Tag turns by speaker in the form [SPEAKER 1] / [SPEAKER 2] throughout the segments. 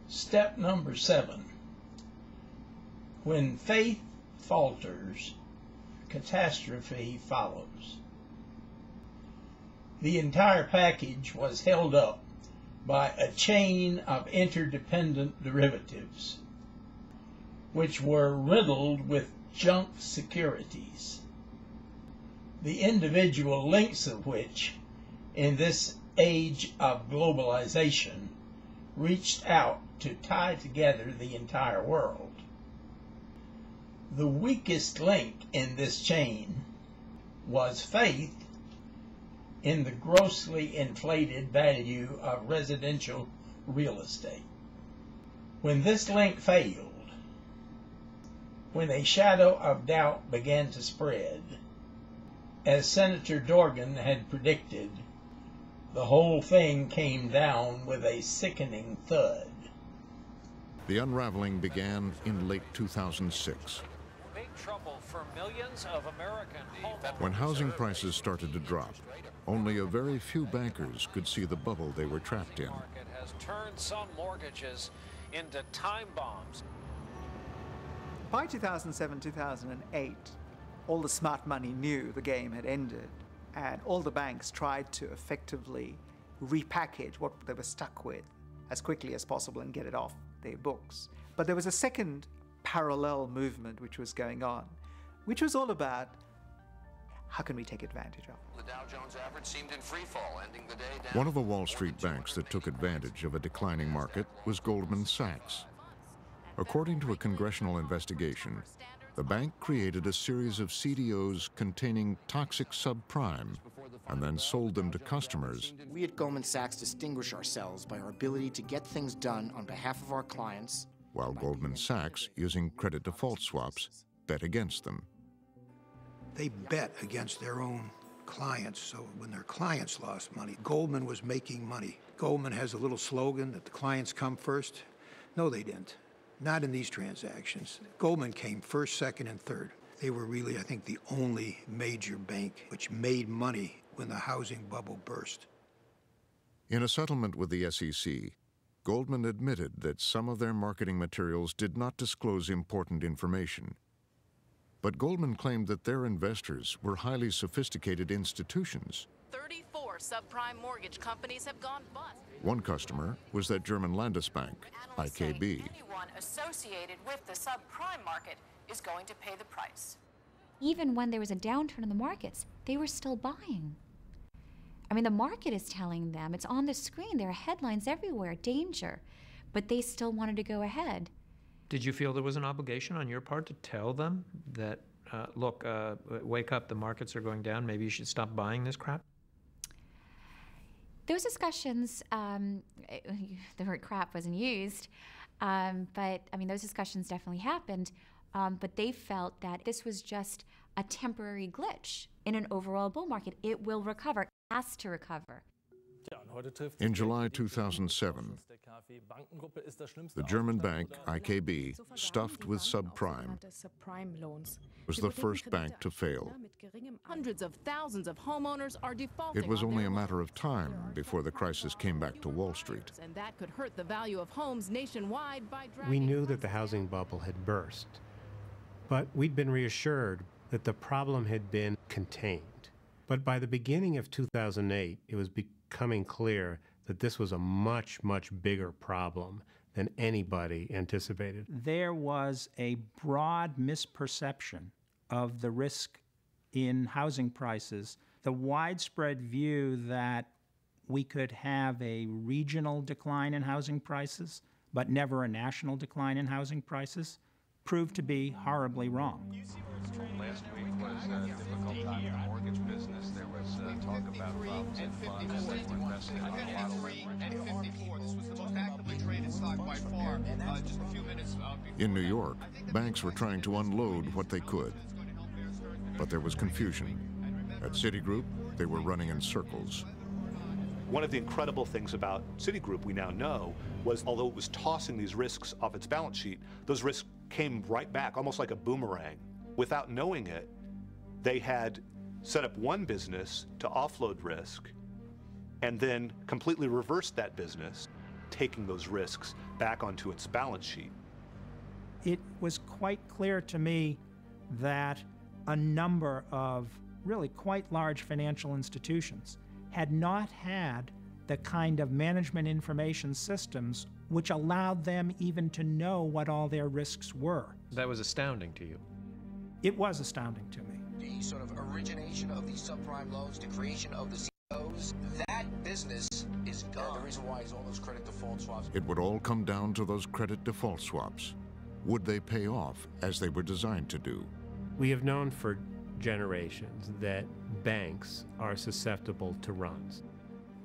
[SPEAKER 1] Step number 7. When faith falters, catastrophe follows. The entire package was held up by a chain of interdependent derivatives, which were riddled with junk securities, the individual links of which, in this age of globalization, reached out to tie together the entire world. The weakest link in this chain was faith in the grossly inflated value of residential real estate. When this link failed, when a shadow of doubt began to spread, as Senator Dorgan had predicted, the whole thing came down with a sickening thud.
[SPEAKER 2] The unraveling began in late 2006.
[SPEAKER 3] Big trouble for millions of American homeowners.
[SPEAKER 2] When housing prices started to drop, only a very few bankers could see the bubble they were trapped in.
[SPEAKER 3] The market has turned some mortgages into time bombs.
[SPEAKER 4] By 2007, 2008, all the smart money knew the game had ended, and all the banks tried to effectively repackage what they were stuck with as quickly as possible and get it off their books. But there was a second parallel movement which was going on, which was all about how can we take advantage of it.
[SPEAKER 5] The Dow Jones average seemed in free fall, ending the day down.
[SPEAKER 2] One of the Wall Street banks that took advantage of a declining market was Goldman Sachs. According to a congressional investigation, the bank created a series of CDOs containing toxic subprime and then sold them to customers.
[SPEAKER 6] We at Goldman Sachs distinguish ourselves by our ability to get things done on behalf of our clients,
[SPEAKER 2] while Goldman Sachs, using credit default swaps, bet against them.
[SPEAKER 7] They bet against their own clients, so when their clients lost money, Goldman was making money. Goldman has a little slogan that the clients come first. No, they didn't. Not in these transactions. Goldman came first, second, and third. They were really, I think, the only major bank which made money when the housing bubble burst.
[SPEAKER 2] In a settlement with the SEC, Goldman admitted that some of their marketing materials did not disclose important information. But Goldman claimed that their investors were highly sophisticated institutions.
[SPEAKER 8] 34 subprime mortgage companies have gone bust.
[SPEAKER 2] One customer was that German Landesbank, IKB.
[SPEAKER 8] Anyone associated with the subprime market is going to pay the price.
[SPEAKER 9] Even when there was a downturn in the markets, they were still buying. I mean, the market is telling them, it's on the screen, there are headlines everywhere, danger, but they still wanted to go ahead.
[SPEAKER 10] Did you feel there was an obligation on your part to tell them that, look, wake up, the markets are going down, maybe you should stop buying this crap?
[SPEAKER 9] Those discussions, the word crap wasn't used, but I mean, those discussions definitely happened, but they felt that this was just a temporary glitch in an overall bull market. It will recover, has to recover.
[SPEAKER 2] In July 2007, the German bank, IKB, stuffed with subprime, was the first bank to fail.
[SPEAKER 8] Hundreds of thousands of homeowners are defaulting.
[SPEAKER 2] It was only a matter of time before the crisis came back to Wall Street.
[SPEAKER 8] And that could hurt the value of homes nationwide by dragging.
[SPEAKER 11] We knew that the housing bubble had burst, but we'd been reassured that the problem had been contained. But by the beginning of 2008, it was becoming clear that this was a much, much bigger problem than anybody anticipated.
[SPEAKER 12] There was a broad misperception of the risk in housing prices, the widespread view that we could have a regional decline in housing prices, but never a national decline in housing prices, proved to be horribly wrong.
[SPEAKER 5] Last week was a difficult time in the mortgage business. There was talk about problems in funds that were investing in a lot of leverage.
[SPEAKER 13] This was the most actively traded stock by far. Just a few minutes.
[SPEAKER 2] In New York, banks were trying to unload what they could. But there was confusion. At Citigroup, they were running in circles.
[SPEAKER 14] One of the incredible things about Citigroup, we now know, was although it was tossing these risks off its balance sheet, those risks came right back, almost like a boomerang. Without knowing it, they had set up one business to offload risk and then completely reversed that business, taking those risks back onto its balance sheet.
[SPEAKER 12] It was quite clear to me that a number of really quite large financial institutions had not had the kind of management information systems which allowed them even to know what all their risks were.
[SPEAKER 10] That was astounding to you.
[SPEAKER 12] It was astounding to me.
[SPEAKER 6] The sort of origination of these subprime loans, the creation of the COs, that business is gone. The reason why is all those credit default swaps.
[SPEAKER 2] It would all come down to those credit default swaps. Would they pay off as they were designed to do?
[SPEAKER 11] We have known for generations that banks are susceptible to runs.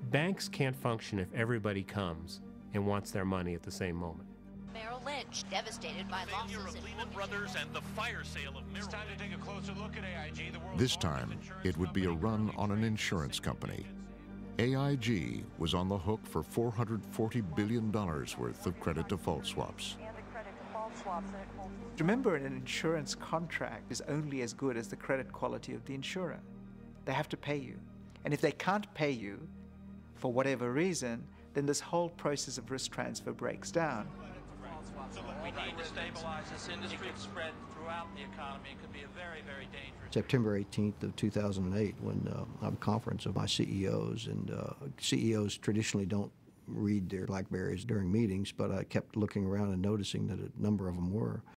[SPEAKER 11] Banks can't function if everybody comes and wants their money at the same moment.
[SPEAKER 15] Merrill Lynch, devastated by losses in
[SPEAKER 16] Lehman Brothers and the fire sale of Merrill. It's time to take a closer look at AIG.
[SPEAKER 2] This time, it would be a run on an insurance company. AIG was on the hook for $440 billion worth of credit default swaps.
[SPEAKER 4] Remember, an insurance contract is only as good as the credit quality of the insurer. They have to pay you. And if they can't pay you, for whatever reason, then this whole process of risk transfer breaks down.
[SPEAKER 16] So look, we need to stabilize this industry. It's spread throughout the economy. It could be a very, very dangerous.
[SPEAKER 17] September 18th of 2008, when I have a conference of my CEOs, and CEOs traditionally don't read their BlackBerries during meetings, but I kept looking around and noticing that a number of them were.